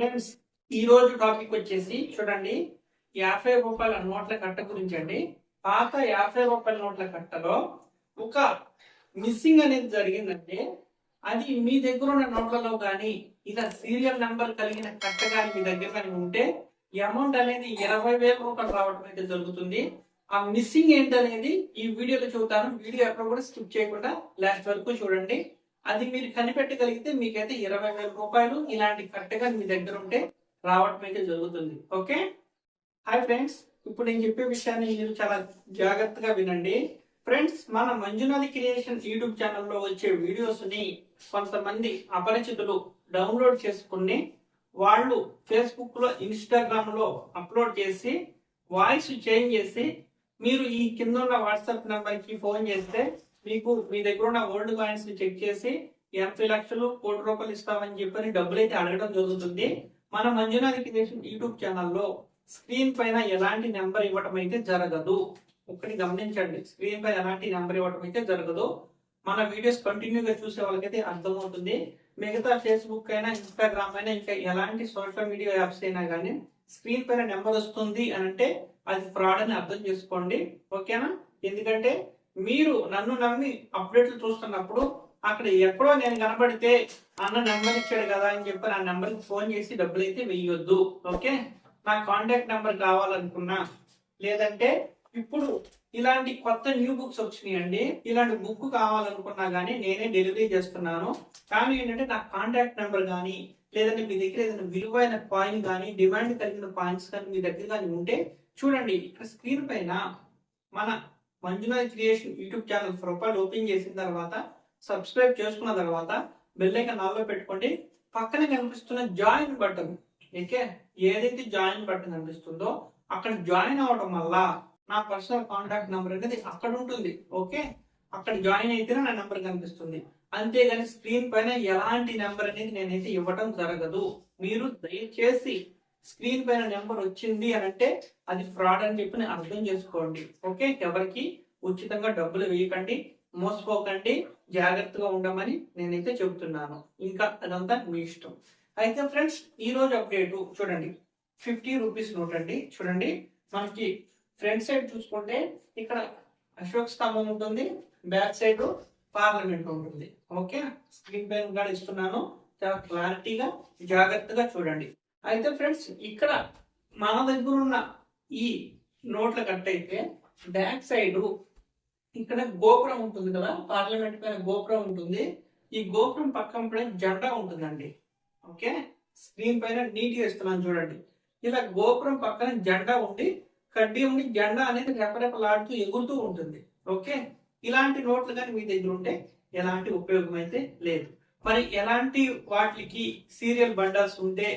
Friends, ఈ రోజు topic వచ్చేసి చూడండి, 50 రూపాయల నోట్ల కట్ట గురించి అండి. పాత 50 రూపాయల నోట్ల కట్టలో ఒక మిస్సింగ్ అనేది జరిగిందంటే అది మీ దగ్గర ఉన్న నోట్లలో కానీ ఇలా సీరియల్ నెంబర్ కలిగిన కట్ట కానీ మీ దగ్గర కానీ ఉంటే ఈ అమౌంట్ అనేది 20,000 రూపాయలు రావడం అయితే జరుగుతుంది. ఆ మిస్సింగ్ ఏంటనేది ఈ వీడియోలో చూద్దాను. వీడియో ఎక్కడ కూడా స్కిప్ చేయకుండా లాస్ట్ వరకు చూడండి. అది మీరు కనిపెట్టగలిగితే మీకైతే 20,000 రూపాయలు ఇలాంటి కరెక్ట్గా మీ దగ్గర ఉంటే రావడం అయితే జరుగుతుంది. ఓకే, హాయ్ ఫ్రెండ్స్, ఇప్పుడు నేను చెప్పే విషయాన్ని మీరు చాలా జాగ్రత్తగా వినండి. ఫ్రెండ్స్, మన మంజునాథ్ క్రియేషన్ యూట్యూబ్ ఛానల్లో వచ్చే వీడియోస్ ని కొంతమంది అపరిచితులు డౌన్లోడ్ చేసుకుని వాళ్ళు ఫేస్బుక్ లో, ఇన్స్టాగ్రామ్ లో అప్లోడ్ చేసి వాయిస్ చేంజ్ చేసి మీరు ఈ కింద ఉన్న వాట్సాప్ నెంబర్ కి ఫోన్ చేస్తే మీకు మీ దగ్గర ఉన్న ఓల్డ్ కాయిన్స్ ని చెక్ చేసి 80 లక్షలు, 1 కోటి రూపాయలు ఇస్తామని చెప్పని డబ్బులు అయితే అడగడం జరుగుతుంది. మన మంజునాథ్ క్రియేషన్ యూట్యూబ్ ఛానల్లో స్క్రీన్ పైన ఎలాంటి నెంబర్ ఇవ్వటం అయితే జరగదు. ఒకటి గమనించండి, స్క్రీన్ పైన ఎలాంటి నెంబర్ ఇవ్వటం అయితే జరగదు. మన వీడియోస్ కంటిన్యూగా చూసే వాళ్ళకైతే అర్థమవుతుంది. మిగతా ఫేస్బుక్ అయినా, ఇన్స్టాగ్రామ్ అయినా, ఇంకా ఎలాంటి సోషల్ మీడియా యాప్స్ అయినా కానీ స్క్రీన్ పైన నెంబర్ వస్తుంది అని అంటే అది ఫ్రాడ్ అని అర్థం చేసుకోండి. ఓకేనా? ఎందుకంటే మీరు నన్ను నమ్మి అప్డేట్లు చూస్తున్నప్పుడు అక్కడ ఎక్కడో నేను కనబడితే అన్న నెంబర్ ఇచ్చాడు కదా అని చెప్పి ఆ నెంబర్కి ఫోన్ చేసి డబ్బులు అయితే వెయ్యొద్దు. ఓకే, నా కాంటాక్ట్ నెంబర్ కావాలనుకున్నా, లేదంటే ఇప్పుడు ఇలాంటి కొత్త న్యూ బుక్స్ వచ్చినాయండి, ఇలాంటి బుక్ కావాలనుకున్నా కానీ నేనే డెలివరీ చేస్తున్నాను. కానీ ఏంటంటే నా కాంటాక్ట్ నెంబర్ కానీ, లేదంటే మీ దగ్గర ఏదైనా విలువైన కాయిన్ కానీ, డిమాండ్ కలిగిన కాయిన్స్ కానీ మీ దగ్గర కానీ ఉంటే చూడండి, ఇక్కడ స్క్రీన్ పైన మన Manjunath creation YouTube channel profile open చేసిన తర్వాత, సబ్స్క్రైబ్ చేసుకున్న తర్వాత బెల్ ఐకాన్ ఆన్లో పెట్టుకోండి. పక్కనే కనిపిస్తున్న జాయిన్ బటన్, ఓకే, ఏదైతే జాయిన్ బటన్ కనిపిస్తుందో అక్కడ జాయిన్ అవడం వల్ల నా పర్సనల్ కాంటాక్ట్ నెంబర్ అనేది అక్కడ ఉంటుంది. ఓకే, అక్కడ జాయిన్ అయితేనే నా నెంబర్ కనిపిస్తుంది. అంతేగాని స్క్రీన్ పైన ఎలాంటి నెంబర్ అనేది నేనైతే ఇవ్వటం జరగదు. మీరు దయచేసి స్క్రీన్ పైన నెంబర్ వచ్చింది అని అంటే అది ఫ్రాడ్ అని చెప్పి అర్థం చేసుకోండి. ఓకే, ఎవరికి ఉచితంగా డబ్బులు వేయకండి, మోసపోకండి, జాగ్రత్తగా ఉండమని నేనైతే చెబుతున్నాను. ఇంకా అదంతా మీ ఇష్టం. అయితే ఫ్రెండ్స్, ఈ రోజు అప్డేట్ చూడండి, 50 రూపీస్ నోట్ అండి. చూడండి, మనకి ఫ్రంట్ సైడ్ చూసుకుంటే ఇక్కడ అశోక్ స్తంభం ఉంటుంది, బ్యాక్ సైడ్ పార్లమెంట్ ఉంటుంది. ఓకే, స్క్రీన్ పైన కూడా ఇస్తున్నాను, చాలా క్లారిటీగా జాగ్రత్తగా చూడండి. అయితే ఫ్రెండ్స్, ఇక్కడ మన దగ్గర ఉన్న ఈ నోట్ల కట్ట అయితే బ్యాక్ సైడ్ ఇక్కడ గోపురం ఉంటుంది కదా, పార్లమెంట్ పైన గోపురం ఉంటుంది. ఈ గోపురం పక్కన జెండా ఉంటుందండి. ఓకే, స్క్రీన్ పైన నీట్గా ఇస్తున్నాను చూడండి. ఇలా గోపురం పక్కన జెండా ఉండి, కడ్డీ ఉండి, జెండా అనేది రెపరెపలాడుతూ ఎగురుతూ ఉంటుంది. ఓకే, ఇలాంటి నోట్లు కానీ మీ దగ్గర ఉంటే ఎలాంటి ఉపయోగం అయితే లేదు. మరి ఎలాంటి వాటికి సీరియల్ బండల్స్ ఉంటే,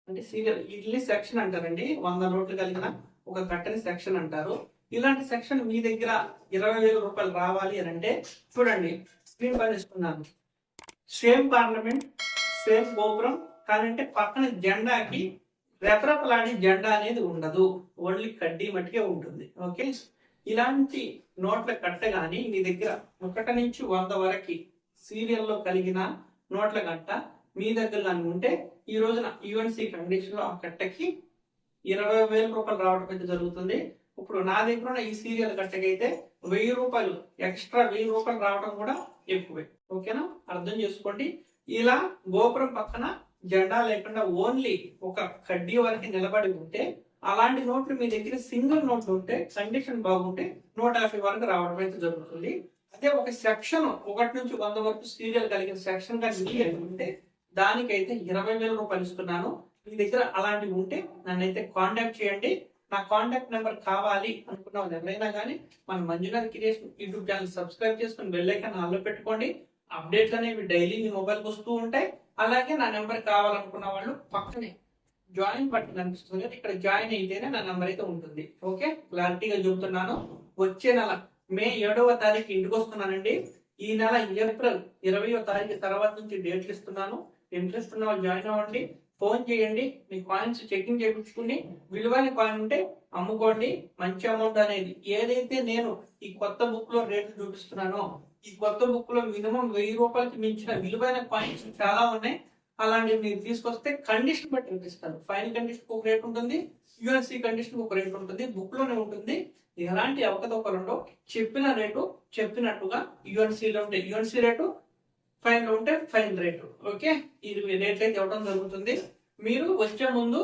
అంటే సీరియల్ ఇడ్లీ సెక్షన్ అంటారండి, 100 నోట్లు కలిగిన ఒక కట్టని సెక్షన్ అంటారు. ఇలాంటి సెక్షన్ మీ దగ్గర 20,000 రూపాయలు రావాలి అని అంటే చూడండి, స్క్రీన్ పైన ఇస్తున్నాను. సేమ్ పార్లమెంట్, సేమ్ గోపురం, కానంటే పక్కన జెండాకి రెపరెపలాడి జెండా అనేది ఉండదు, ఓన్లీ కడ్డీ మట్టుకే ఉంటుంది. ఓకే, ఇలాంటి నోట్ల కట్ట కానీ మీ దగ్గర 1 నుంచి 100 వరకు సీరియల్లో కలిగిన నోట్ల కట్ట మీ దగ్గర కానీ ఉంటే ఈ రోజున యుఎన్సి కండిషన్ లో ఆ కట్టకి 20,000 రూపాయలు రావడం అయితే జరుగుతుంది. ఇప్పుడు నా దగ్గర ఉన్న ఈ సీరియల్ కట్టకి అయితే 1,000 రూపాయలు ఎక్స్ట్రా, 1,000 రూపాయలు రావడం కూడా ఎక్కువే. ఓకేనా, అర్థం చేసుకోండి. ఇలా గోపురం పక్కన జెండా లేకుండా ఓన్లీ ఒక కడ్డీ వరకు నిలబడి ఉంటే, అలాంటి నోట్లు మీ దగ్గర సింగిల్ నోట్లు ఉంటే, కండిషన్ బాగుంటే 150 వరకు రావడం అయితే జరుగుతుంది. అదే ఒక సెక్షన్ 1 నుంచి 100 వరకు సీరియల్ కలిగిన సెక్షన్ కానీ ఉంటే దానికైతే 20,000 రూపాయలు ఇస్తున్నాను. మీ దగ్గర అలాంటివి ఉంటే నన్నైతే కాంటాక్ట్ చేయండి. నా కాంటాక్ట్ నెంబర్ కావాలి అనుకున్న వాళ్ళు ఎవరైనా కానీ మన Manjunath creation YouTube channel subscribe చేసుకుని బెల్ ఐకాన్ ఆన్లో పెట్టుకోండి. అప్డేట్లు అనేవి డైలీ మీ మొబైల్కి వస్తూ ఉంటాయి. అలాగే నా నెంబర్ కావాలనుకున్న వాళ్ళు పక్కనే జాయిన్ బటన్ కనిపిస్తుంది కదా, ఇక్కడ జాయిన్ అయితేనే నా నెంబర్ అయితే ఉంటుంది. ఓకే, క్లారిటీగా చెబుతున్నాను. వచ్చే నెల మే 7వ తారీఖు ఇంటికి వస్తున్నానండి. ఈ నెల ఏప్రిల్ 20వ తారీఖు తర్వాత నుంచి డేట్లు ఇస్తున్నాను. ఇంట్రెస్ట్ ఉన్న వాళ్ళు జాయిన్ అవ్వండి, ఫోన్ చేయండి, మీ కాయిన్స్ చెకింగ్ చేయించుకుని విలువైన కాయిన్ ఉంటే అమ్ముకోండి. మంచి అమౌంట్ అనేది ఏదైతే నేను ఈ కొత్త బుక్ లో రేట్లు చూపిస్తున్నానో, ఈ కొత్త బుక్ లో మినిమం 1,000 రూపాయలకి మించిన విలువైన కాయిన్స్ చాలా ఉన్నాయి. అలాంటివి మీరు తీసుకొస్తే కండిషన్ బట్టి ఇస్తారు. ఫైన్ కండిషన్ ఒక రేట్ ఉంటుంది, యూఎన్సీ కండిషన్ ఒక రేట్ ఉంటుంది, బుక్ లోనే ఉంటుంది. ఎలాంటి అవకతవకలు ఉండవు. చెప్పిన రేటు చెప్పినట్టుగా యూఎన్సీలో ఉంటే యూఎన్సీ రేటు, ఫైన్ లో ఉంటే ఫైన్ రేటు. ఓకే, ఇది రేట్లు అయితే ఇవ్వడం జరుగుతుంది. మీరు వచ్చే ముందు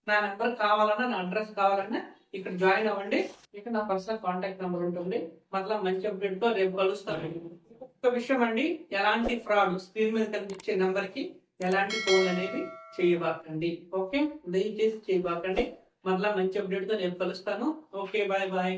నా నెంబర్ కావాలన్నా, నా అడ్రస్ కావాలన్నా ఇక్కడ జాయిన్ అవ్వండి. ఇక్కడ నా పర్సనల్ కాంటాక్ట్ నెంబర్ ఉంటుంది. మళ్ళీ మంచి అప్డేట్ తో రేపు కలుస్తాను. ఒక విషయం అండి, ఎలాంటి ఫ్రాడ్ స్క్రీన్ మీద కనిపించే నెంబర్ కి ఎలాంటి ఫోన్ అనేవి చేయబాకండి. ఓకే, దయచేసి చేయబాకండి. మళ్ళీ మంచి అప్డేట్ తో రేపు కలుస్తాను. Okay, bye bye.